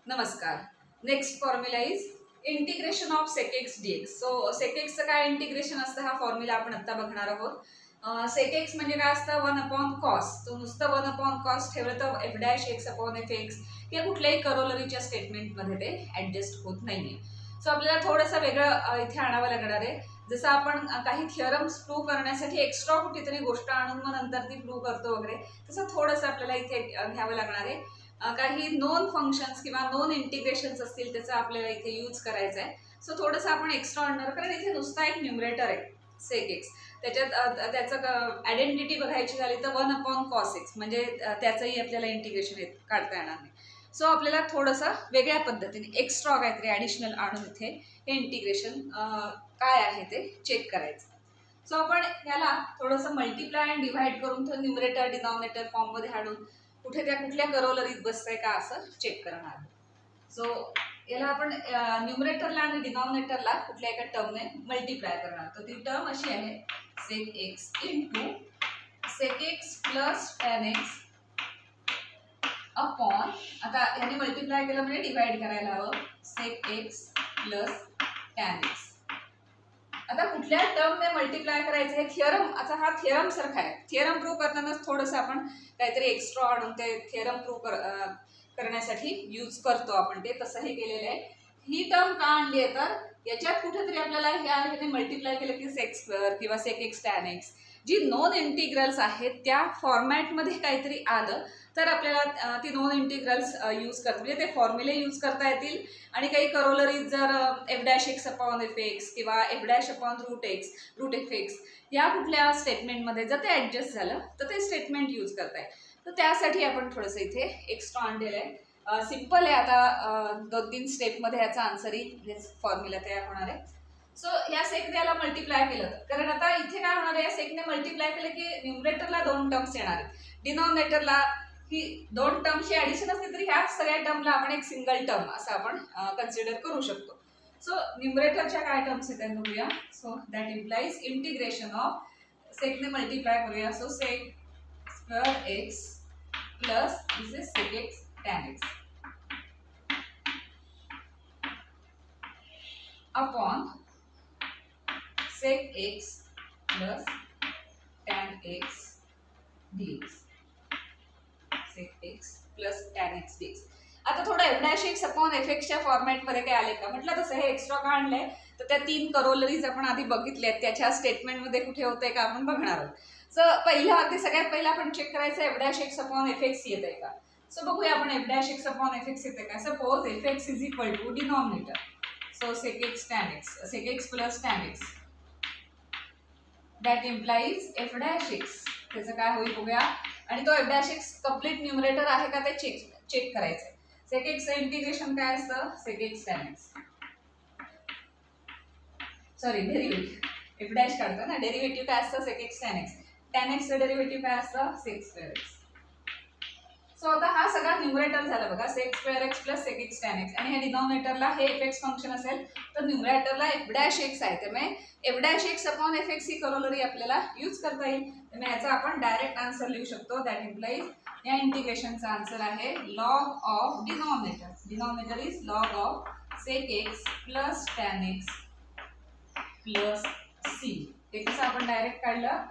नमस्कार. Next formula is integration of sec x dx. So sec x चं काय integration असतं हा फॉर्म्युला आपण आता बघणार आहोत. sec x म्हणजे काय असतं 1/cos. तो नुसतं 1/cos ठेवलं तर f'(x/f(x) किंवा कुठल्याही करोलरीच्या स्टेटमेंटमध्ये ते ॲडजस्ट होत नाहीये. सो आपल्याला थोडंसं वेगळं इथे आणावं लागणार आहे. जसं आपण काही थिअरम्स प्रूव्ह करण्यासाठी एक्स्ट्रा कुठेतरी गोष्ट आणून मग नंतर ती प्रूव्ह करतो वगैरे, तसं थोडंसं आपल्याला इथे घ्यावं लागणार आहे. काही नॉन फंक्शन्स किंवा नॉन इंटिग्रेशन्स असतील त्याचा आपल्याला इथे यूज करायचा आहे. सो थोडंसं आपण एक्स्ट्रा आणणार, कारण इथे नुसता एक न्यूमरेटर आहे sec x. त्याच्यात त्याचं आयडेंटिटी बघायची झाली तर 1/cos x म्हणजे त्याचंही आपल्याला इंटिग्रेशन काढता येणार नाही. सो आपल्याला थोडंसं वेगळ्या पद्धतीने एक्स्ट्रा काहीतरी ॲडिशनल आणून इथे हे इंटिग्रेशन काय आहे ते चेक करायचं. सो आपण याला थोडंसं मल्टिप्लाय अँड डिव्हाइड करून तो न्यूमरेटर डिनॉमिनेटर फॉर्ममध्ये आणून कुठे त्या कुठल्या करोलरीत बसतंय का असं चेक करणार. सो याला आपण न्यूमरेटरला आणि डिनॉमिनेटरला कुठल्या एका टर्मने मल्टिप्लाय करणार. तर ती टर्म अशी आहे sec x into sec x plus tan x upon, आता ह्याने मल्टिप्लाय केलं म्हणजे डिवाइड करायला हवं, sec x plus tan x. आता कुठल्या टर्मने मल्टिप्लाय करायचं हे थिअरम, आता हा थिअरम सारखा आहे. थिअरम प्रूव्ह करतानाच थोडंसं आपण काहीतरी एक्स्ट्रा आणून ते थिअरम प्रूव्ह करण्यासाठी यूज करतो आपण ते, तसं हे केलेलं आहे. ही टर्म का आणली आहे तर याच्यात कुठेतरी आपल्याला ह्याने मल्टिप्लाय केलं की sec स्क्वेअर किंवा sec x tan x जी नॉन इंटिग्रल्स आहेत त्या फॉर्मॅटमध्ये काहीतरी आलं तर आपल्याला ती नॉन इंटिग्रल्स यूज करता, म्हणजे ते फॉर्म्युले यूज करता येतील. आणि काही करोलरीज जर f'(x/f(x) किंवा f'(√x/√fx) या कुठल्या स्टेटमेंटमध्ये जर ते ॲडजस्ट झालं तर ते स्टेटमेंट यूज करताय. तर त्यासाठी आपण थोडंसं इथे एक्स्ट्रा आणलेलं आहे. सिम्पल आहे. आता 2-3 स्टेपमध्ये ह्याचा आन्सर येईल, फॉर्म्युला तयार होणार आहे. सो ह्या सेकने याला मल्टिप्लाय केलं, कारण आता इथे काय होणार आहे, या सेकने मल्टिप्लाय केलं की न्यूमरेटरला 2 टर्म्स येणार आहेत, डिनॉमिनेटरला ही 2 टर्मची ॲडिशन असते, तरी ह्या सगळ्या टर्मला आपण एक सिंगल टर्म असं आपण कन्सिडर करू शकतो. सो न्यूमरेटरच्या काय टर्म्स आहेत त्यांना बघूया. So that implies integration of सेकने मल्टिप्लाय करूया. So sec square x plus this is sec x tan x upon sec x plus tan x dx. sec x plus tan x dx. आता थोडं f'(x upon f(x)च्या फॉर्मॅटमध्ये काय आले का म्हटलं, तसं हे एक्स्ट्रा का आणलंय तर त्या 3 करोलरीज आपण आधी बघितल्यात, त्याच्या स्टेटमेंटमध्ये कुठे होतंय का आपण बघणार आहोत. सो पहिला अगदी सगळ्यात पहिला आपण चेक करायचं f'(x अपॉन f(x) येत आहे का. सो बघूया आपण f'(x अपॉन f(x) येते का. Suppose f(x) is equal to denominator, so sec x tan x, sec x plus tan x, that implies f'(x). त्याचं काय होईल बघूया. आणि तो f'(x) कम्प्लीट न्यूमरेटर आहे का ते चेक करायचं. sec x चं इंटिग्रेशन काय असतं, sec x tan x, sorry derivative f' काढतो ना, डेरिव्हेटिव्ह काय असतं sec x tan x, tan x चं डेरिव्हेटिव्ह काय असतं sec स्क्वेअर x. सो आता हा सगळा न्यूमरेटर झाला बघा, sec square x plus sec x tan x, आणि ह्या डिनॉमिनेटरला हे f(x) फंक्शन असेल तर न्यूमरेटरला f'(x) आहे, त्यामुळे f'(x अपॉन f(x) ही करोलरी आपल्याला यूज करता येईल. त्यामुळे ह्याचा आपण डायरेक्ट आन्सर लिहू शकतो. दॅट इम्प्लाइज या इंटिग्रेशनचा आन्सर आहे log of denominator. Denominator is log of sec x plus tan x plus c. ते कसं आपण डायरेक्ट काढलं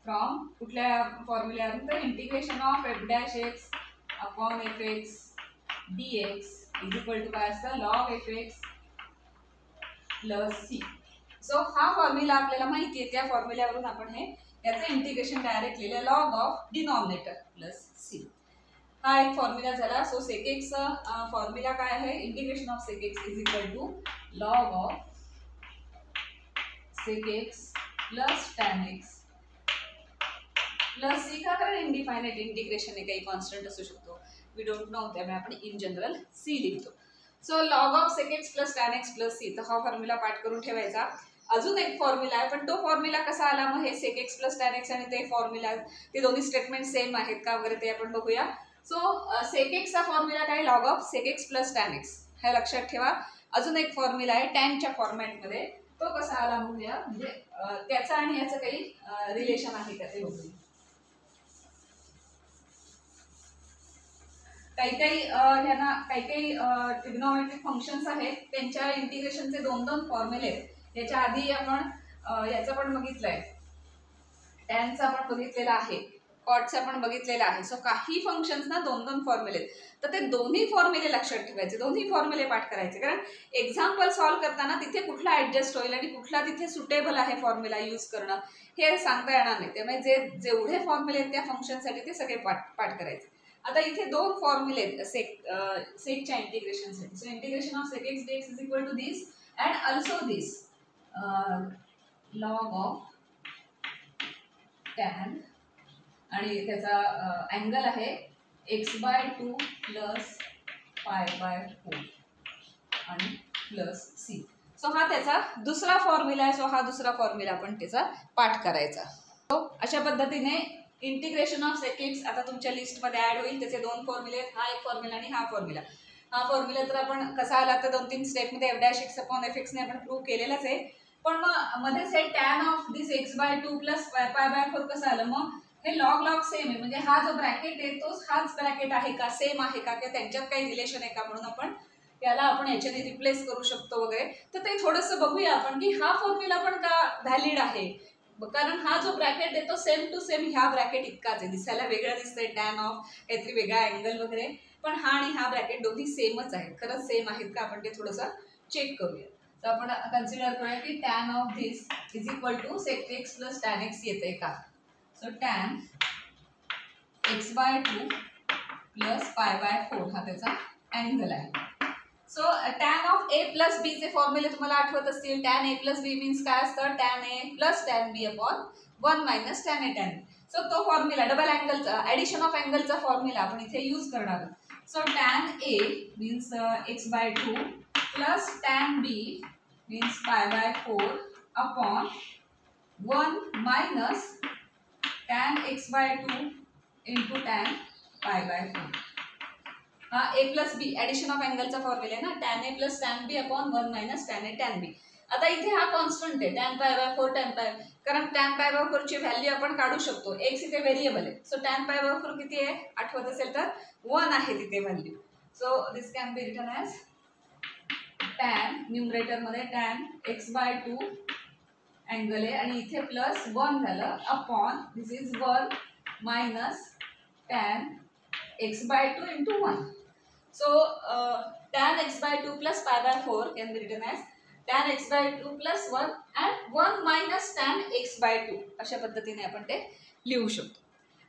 फ्रॉम कुठल्या फॉर्म्युल्यावरून, तर integration of f'(x upon f(x) dx is equal to काय असतं log f(x) plus c. So हा फॉर्म्युला आपल्याला माहिती आहे, त्या फॉर्म्युल्यावरून आपण हे याचं इंटिग्रेशन डायरेक्ट लिहिलं log of denominator plus c. हा एक फॉर्म्युला झाला. सो sec x फॉर्म्युला काय आहे, integration of sec x is equal to log of sec x plus tan x plus c. का, कारण इनडिफायनाइट इंटिग्रेशन आहे, काही कॉन्स्टंट असू शकतो, वी डोंट नो, त्यामुळे आपण इन जनरल c लिहितो. So log of sec x plus tan x plus c. तर हा फॉर्म्युला पाठ करून ठेवायचा. अजून एक फॉर्म्युला आहे, पण तो फॉर्म्युला कसा आला, मग हे sec x plus tan x आणि ते फॉर्म्युला ते दोन्ही स्टेटमेंट सेम आहेत का वगैरे ते आपण बघूया. सो sec x चा फॉर्म्युला काय, log of sec x plus tan x, हे लक्षात ठेवा. अजून एक फॉर्म्युला आहे टॅनच्या फॉर्मॅटमध्ये, तो कसा आला बघूया, म्हणजे त्याचा आणि याचं काही रिलेशन आहे का ते बघूया. ह्यांना काही ट्रिग्नोमेट्रिक फंक्शन्स आहेत त्यांच्या इंटिग्रेशनचे 2 फॉर्म्युले आहेत। याच्या आधी आपण याचा पण बघितलंय, टॅनचा पण बघितलेला आहे, कॉटचा पण बघितलेला आहे। सो काही फंक्शन्स ना 2 फॉर्म्युले आहेत, तर ते दोन्ही फॉर्म्युले लक्षात ठेवायचे, दोन्ही फॉर्म्युले पाठ करायचे, कारण एक्झाम्पल सॉल्व्ह करताना तिथे कुठला ऍडजस्ट होईल आणि कुठला तिथे सुटेबल आहे फॉर्म्युला यूज करणं हे सांगता येणार नाही। त्यामुळे जेवढे फॉर्म्युले आहेत त्या फंक्शनसाठी ते सगळे पाठ करायचे। आता इथे 2 फॉर्म्युले आहेत सेकच्या इंटिग्रेशनसाठी। So integration of sec x dx is equal to this and also this log of tan, आणि त्याचा अँगल आहे x/2 प्लस π/4 आणि प्लस c। सो हा त्याचा दुसरा फॉर्म्युला आहे। सो हा दुसरा फॉर्म्युला आपण त्याचा पाठ करायचा। सो अशा पद्धतीने इंटिग्रेशन ऑफ sec x आता तुमच्या लिस्टमध्ये ऍड होईल। त्याचे 2 फॉर्म्युले, हा एक फॉर्म्युला आणि हा फॉर्म्युला। हा फॉर्म्युला तर आपण कसा आला तर 2-3 स्टेपमध्ये f'(x/fx ने आपण प्रूव्ह केलेलाच आहे, पण मग मध्येच हे tan of this x/2 plus π/4 कसं आलं? मग हे लॉग सेम आहे, म्हणजे हा जो ब्रॅकेट आहे तो हाच ब्रॅकेट आहे का, सेम आहे का, किंवा त्यांच्यात काही रिलेशन आहे का, म्हणून आपण याला याच्याने रिप्लेस करू शकतो वगैरे। तर ते थोडंसं बघूया आपण की हा फॉर्म्युला पण का व्हॅलिड आहे, कारण हा जो ब्रॅकेट आहे तो सेम टू सेम ह्या ब्रॅकेट इतकाच आहे, दिसायला वेगळं दिसतंय टॅन ऑफ काहीतरी वेगळा अँगल वगैरे, पण हा आणि हा ब्रॅकेट दोन्ही सेमच आहेत, खरंच सेम आहेत का आपण ते थोडंसं चेक करूया। तर आपण कन्सिडर करूया की tan of this is equal to sec x plus tan x येते का। सो टॅन x/2 प्लस π/4 हा त्याचा अँगल आहे। So tan of a plus B चे फॉर्म्युले तुम्हाला आठवत असतील। Tan a plus B means काय असतं? Tan a plus tan b upon 1 minus tan a tan b। So तो फॉर्म्युला डबल अँगलचा ॲडिशन ऑफ अँगलचा फॉर्म्युला आपण इथे यूज करणार आहोत। So tan a means x/2 plus tan b means π/4 upon 1 minus tan x/2 into tan π/4। हा a plus B addition of अँगलचा formula आहे ना, tan a plus tan B upon 1 minus tan a tan B. आता इथे हा constant आहे tan π/4 tan π, कारण tan π/4 ची व्हॅल्यू आपण काढू शकतो, x इथे व्हेरिएबल आहे। सो टॅन π/4 किती आहे आठवत असेल तर 1 आहे तिथे value. So this can be written as tan, numerator मध्ये टॅन x/2 अँगल आहे आणि इथे प्लस 1 झालं upon this is 1 minus tan x/2 into 1। So tan x/2 plus π/4 can be written as tan x/2 plus 1 and 1 minus tan x/2 अशा पद्धतीने आपण ते लिहू शकतो।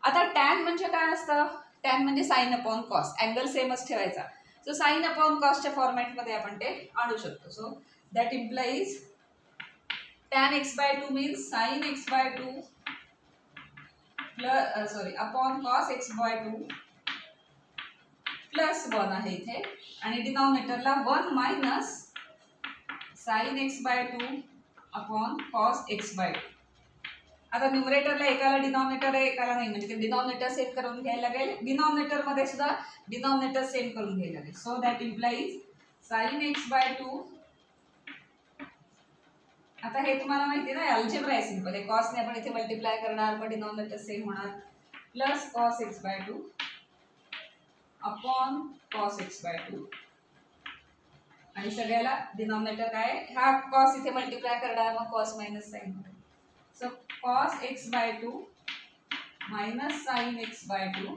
आता tan म्हणजे काय असतं? tan म्हणजे साइन अपॉन कॉस, अँगल सेमच ठेवायचा। सो साइन अपॉन कॉसच्या फॉर्मॅटमध्ये आपण ते आणू शकतो। So that implies tan x/2 means sine x/2 plus upon cos x/2 plus 1 आहे इथे, आणि डिनॉमिनेटरला 1 minus sine x/2 upon cos x/2। आता न्यूमरेटरला एकाला डिनॉमिनेटर आहे एकाला नाही, म्हणजे ते डिनॉमिनेटर सेम करून घ्यायला लागेल, डिनॉमिनेटर मध्ये सुद्धा डिनॉमिनेटर सेम करून घ्यायला लागेल। So that implies sign x/2, आता हे तुम्हाला माहिती आहे ना अल्जेब्रा आहे सिंपल आहे, कॉसने आपण इथे मल्टिप्लाय करणार मग डिनॉमिनेटर सेम होणार, plus cos x/2 upon cos x/2, आणि सगळ्याला डिनॉमिनेटर काय, हा कॉस इथे मल्टिप्लाय करणार मग cos minus sine. So cos x/2 minus sine x/2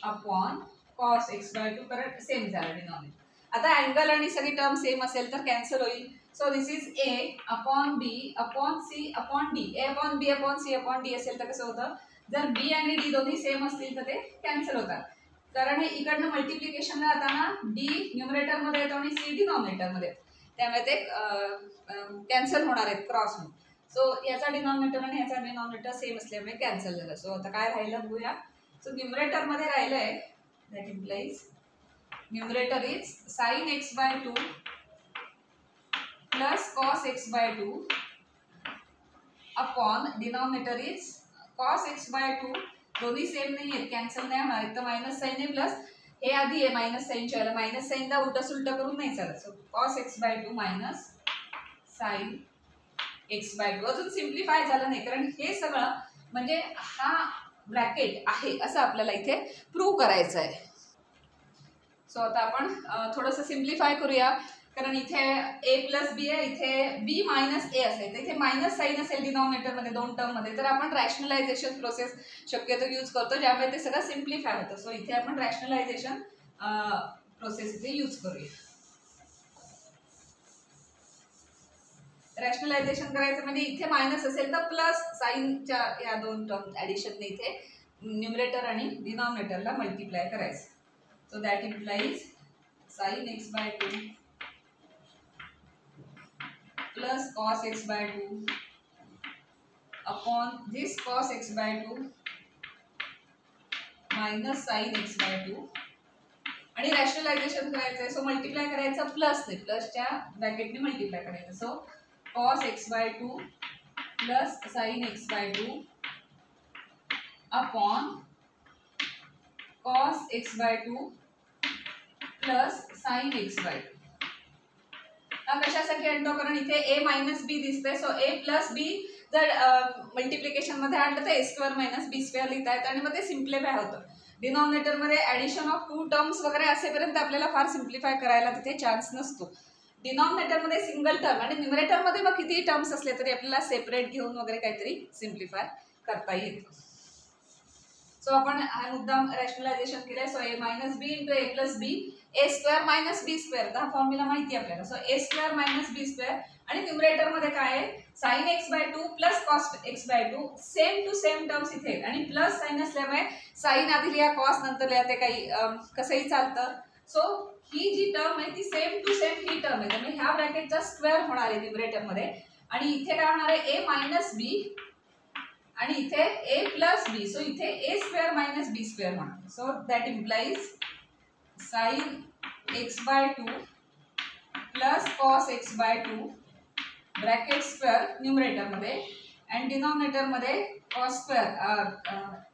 upon cos x/2, परत सेम झालं डिनॉमिनेटर। आता अँगल आणि सगळी टर्म सेम असेल तर कॅन्सल होईल। So this is a upon b upon c upon d, a upon b upon c upon d असेल तर कसं होतं, जर b आणि d दोन्ही सेम असतील तर ते कॅन्सल होतात, कारण हे इकडनं मल्टिप्लिकेशन जाताना d न्यूमरेटर मध्ये येतो आणि c डिनॉमिनेटर मध्ये, त्यामुळे ते कॅन्सल होणार आहेत क्रॉस म्हणून। सो याचा डिनॉमिनेटर आणि याचा डिनॉमिनेटर सेम असल्यामुळे कॅन्सल झालं। सो आता काय राहिलं बघूया। सो न्यूमरेटर मध्ये राहिलंय that implies numerator is sine x/2 plus cos x/2 upon denominator is cos x/2, दोन्ही सेम नाही आहेत कॅन्सल नाही होणार, एक तर मायनस साइन आहे प्लस हे आधी आहे मायनस साइनच्या वेळेला, मायनस साइनला उलट सुलट करून नाही चालत। So cos x/2 minus sine x/2 अजून सिम्प्लिफाय झालं नाही, कारण हे सगळं म्हणजे हा ब्रॅकेट आहे असं आपल्याला इथे प्रूव्ह करायचं आहे। सो आता आपण थोडंसं सिम्प्लिफाय करूया, कारण इथे a प्लस बी आहे, इथे b मायनस ए असेल, तर इथे मायनस साईन असेल डिनॉमिनेटरमध्ये दोन टर्ममध्ये, तर आपण रॅशनलायझेशन प्रोसेस शक्यतो यूज करतो, ज्यामुळे ते सगळं सिम्प्लिफाय होतं. सो इथे आपण रॅशनलायझेशन प्रोसेस इथे यूज करूया. रॅशनलायझेशन करायचं म्हणजे इथे मायनस असेल तर प्लस साईनच्या या दोन टर्म ॲडिशनने इथे न्यूमरेटर आणि डिनॉमिनेटरला मल्टिप्लाय करायचं. So that implies sine x by 2 plus cos x by 2 upon this cos x by 2 minus sine x by 2. आणि रॅशनलायझेशन करायचं आहे, सो मल्टिप्लाय करायचं प्लसने, प्लसच्या ब्रॅकेटने मल्टिप्लाय करायचं. So cos x by 2 plus sin x by 2 upon cos x by 2 plus sin x by 2. हा कशासाठी आणतो, कारण इथे a मायनस बी दिसतंय, सो a प्लस बी जर मल्टिप्लिकेशन मध्ये आणलं तर a square minus B square लिहिता येतं आणि मग ते सिम्प्लिफाय होतं. डिनॉमिनेटर मध्ये ॲडिशन ऑफ टू टर्म्स वगैरे असेपर्यंत आपल्याला फार सिम्प्लिफाय करायला तिथे चान्स नसतो. डिनॉमिनेटर मध्ये सिंगल टर्म आणि न्यूमरेटर मध्ये मग किती टर्म्स असले तरी आपल्याला सेपरेट घेऊन वगैरे काहीतरी सिम्प्लिफाय करता येतं. सो आपण हा मुद्दाम रॅशनलायझेशन केलंय. So a minus b into a plus b, a square minus B square, हा फॉर्म्युला माहिती आहे आपल्याला. So a square minus B square आणि न्यूमरेटर मध्ये काय आहे, sine x by 2 plus cos x by 2, same to same terms इथे, आणि प्लस साइन असल्यामुळे साइन आधी लिहा कॉस नंतर लिहा, ते काही कसंही चालतं. सो ही जी टर्म आहे ती सेम टू सेम ही टर्म आहे, त्यामुळे ह्या ब्रॅकेटचा स्क्वेअर होणार आहे न्यूमरेटर मध्ये, आणि इथे काय होणार आहे a मायनस बी आणि इथे a प्लस बी, सो इथे a square minus B square होणार. So that implies sine x by 2 plus cos x by 2 bracket square numerator मध्ये आणि डिनॉमिनेटर मध्ये कॉस स्क्वेअर.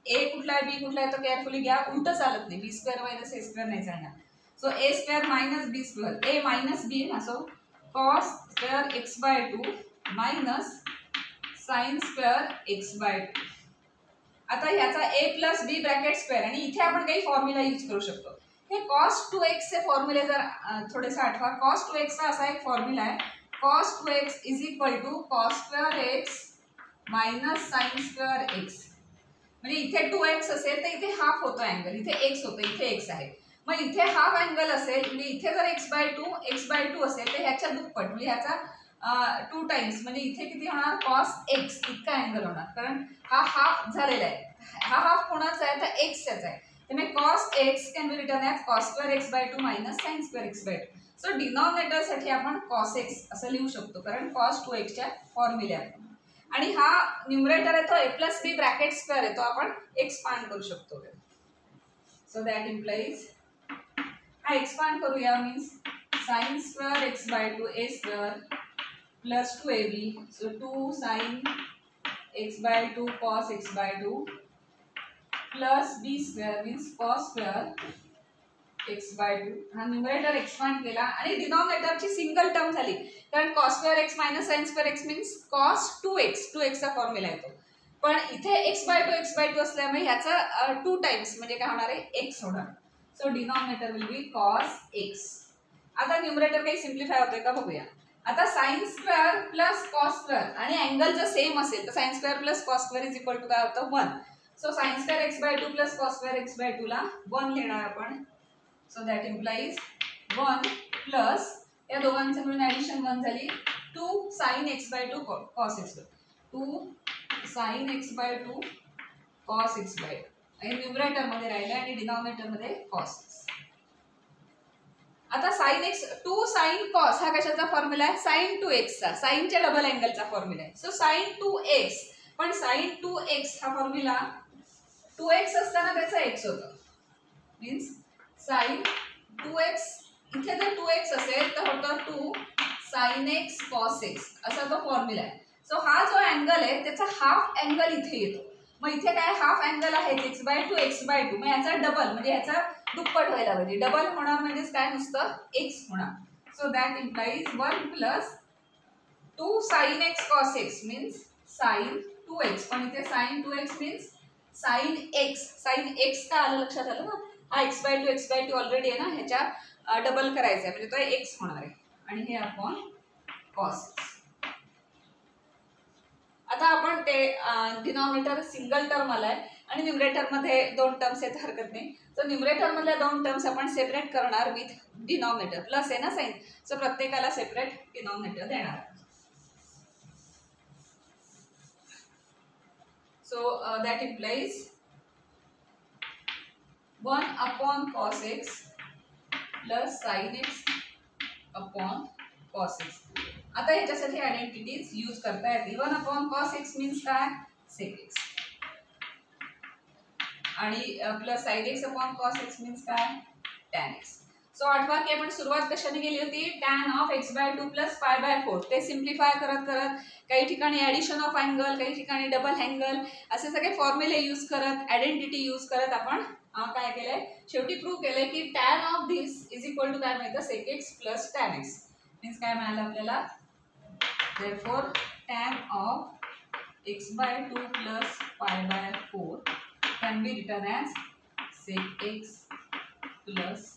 a कुठला आहे बी कुठला आहे तो केअरफुली घ्या, उलट चालत नाही, B square minus A square नाही चालणार. So a square minus B square, a minus B ना, so cos square x by 2 minus sine square x by 2. आता ह्याचा a plus B bracket square, आणि इथे आपण काही फॉर्म्युला यूज करू शकतो. हे cos 2x चे फॉर्म्युले जर थोडेसे आठवा. cos 2x चा असा एक फॉर्म्युला आहे, cos 2x is equal to cos square x minus sine square x. म्हणजे इथे 2x असेल तर इथे हाफ होतो अँगल, इथे x होतो, इथे x आहे. मग इथे हाफ अँगल असेल म्हणजे इथे जर x बाय 2 असेल तर ह्याच्या दुप्पट म्हणजे ह्याचा 2 टाइम्स, म्हणजे इथे किती होणार, cos x इतका अँगल होणार, कारण हा हाफ झालेला आहे. हा हाफ कोणाचा आहे तर एक्सचाच आहे, त्यामुळे cos x can be written as cos square x by 2 minus sine square x by 2. So denominator साठी आपण cos x असं लिहू शकतो, कारण cos 2x च्या फॉर्म्युल्यात. आणि हा न्यूमरेटर आहे तो a plus B bracket square आहे, तो आपण एक्सपांड करू शकतो. सो दॅट इम्प्लाइज हा एक्सपांड करूया, means sine square x by 2 A square plus 2ab, so 2 sine x by 2 cos x by 2 plus B square means cos square x by 2. हा numerator expand केला आणि डिनॉमिनेटरची single term झाली, कारण cos square x minus sine square x means cos 2x चा formula येतो. पण इथे x by 2 असल्यामुळे ह्याचा 2 टाइम्स म्हणजे काय होणार आहे, x होणार. So denominator will be cos x. आता न्यूमरेटर काही सिम्प्लिफाय होतंय का बघूया. आता sine square plus cos square आणि अँगल जर सेम असेल तर sine square plus cos square is equal to काय होतं 1. So sine square x by 2 plus cos square x by 2 ला 1 लिहिणार आपण. सो दॅट इम्प्लाइज 1 प्लस या दोघांचं मिळून ॲडिशन 1 झाली 2 sine x by 2 cos x by 2 sine x by 2 cos x by 2 आणि न्यूमरेटर मध्ये राहिलं आणि डिनॉमिनेटर मध्ये कॉस. आता साइन एक्स 2 साइन कॉस हा कशाचा फॉर्म्युला आहे, साइन 2x चा, साइनच्या डबल अँगलचा फॉर्म्युला आहे. सो साइन 2x, पण साइन 2x हा फॉर्म्युला 2x असताना त्याचा x होतं, मीन्स साइन 2x, इथे जर 2x असेल तर होतं 2 साइन x कॉस x असा तो फॉर्म्युला आहे. सो हा जो अँगल आहे त्याचा हाफ अँगल इथे येतो. मग इथे काय हाफ अँगल आहे x बाय 2 मग याचा डबल म्हणजे याचा दुप्पट व्हायला पाहिजे. डबल होणार म्हणजेच काय, नुसतं x होणार. So that implies 1 plus 2 sine x cos x means sine 2x, पण इथे sine 2x means sine x. Sine x का आलं लक्षात आलं ना, हा x/2 ऑलरेडी आहे ना, ह्याच्या डबल करायचा आहे म्हणजे तो x होणार आहे आणि हे अपॉन कॉस. आता आपण ते डिनॉमिनेटर सिंगल टर्म आलाय आणि न्यूमरेटर मध्ये 2 टर्म्स आहेत, हरकत नाही. तर न्यूमरेटर मधल्या 2 टर्म्स आपण सेपरेट करणार विथ डिनॉमिनेटर, प्लस आहे ना साइन, सो प्रत्येकाला सेपरेट डिनॉमिनेटर देणार. So that implies 1 upon cos x plus sin x upon cos x. आता ह्याच्यासाठी आयडेंटिटीज यूज करता येते. 1 अपॉन cos x मीन्स काय, sec x, आणि plus sin x upon cos x means काय, tan x. So आठवा की आपण सुरुवात कशाने केली होती, tan ऑफ x/2 प्लस π/4. ते सिम्प्लिफाय करत करत काही ठिकाणी ॲडिशन ऑफ अँगल, काही ठिकाणी डबल अँगल, असे सगळे फॉर्म्युले यूज करत, आयडेंटिटी यूज करत आपण काय केलंय, शेवटी प्रूव्ह केलंय की tan of this is equal to काय माहिती, sec x plus tan x. Means काय मिळालं आपल्याला, therefore tan of x/2 plus π/4 can be written as sec x plus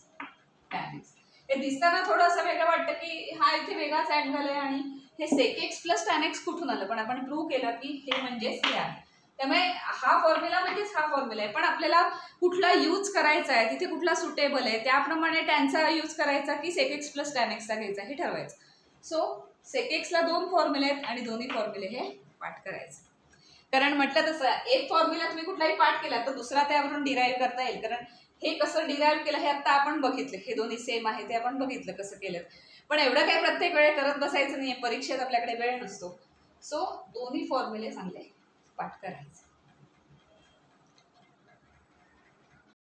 tan x. हे दिसताना थोडंसं वेगळं वाटतं की हा इथे वेगळाच अँगल आहे आणि हे sec x plus tan x कुठून आलं, पण आपण प्रूव्ह केलं की हे म्हणजेच हे आहे. त्यामुळे हा फॉर्म्युला म्हणजेच हा फॉर्म्युला आहे, पण आपल्याला कुठला यूज करायचा आहे, तिथे कुठला सुटेबल आहे, त्याप्रमाणे टॅनचा यूज करायचा की sec x plus tan x चा घ्यायचा हे ठरवायचं. सो sec x ला 2 फॉर्म्युले आहेत आणि दोन्ही फॉर्म्युले हे पाठ करायचे. कारण म्हटलं तसं एक फॉर्म्युला तुम्ही कुठलाही पाठ केला तर दुसरा त्यावरून डिराईव्ह करता येईल. कारण हे कसं डिराईव्ह केलं हे आता आपण बघितलं, हे दोन्ही सेम आहे ते आपण बघितलं कसं केलं. पण एवढं काही प्रत्येक वेळे करत बसायचं नाहीये, परीक्षेत आपल्याकडे वेळ नसतो. सो दोन्ही फॉर्म्युले चांगले पाठ करायचे.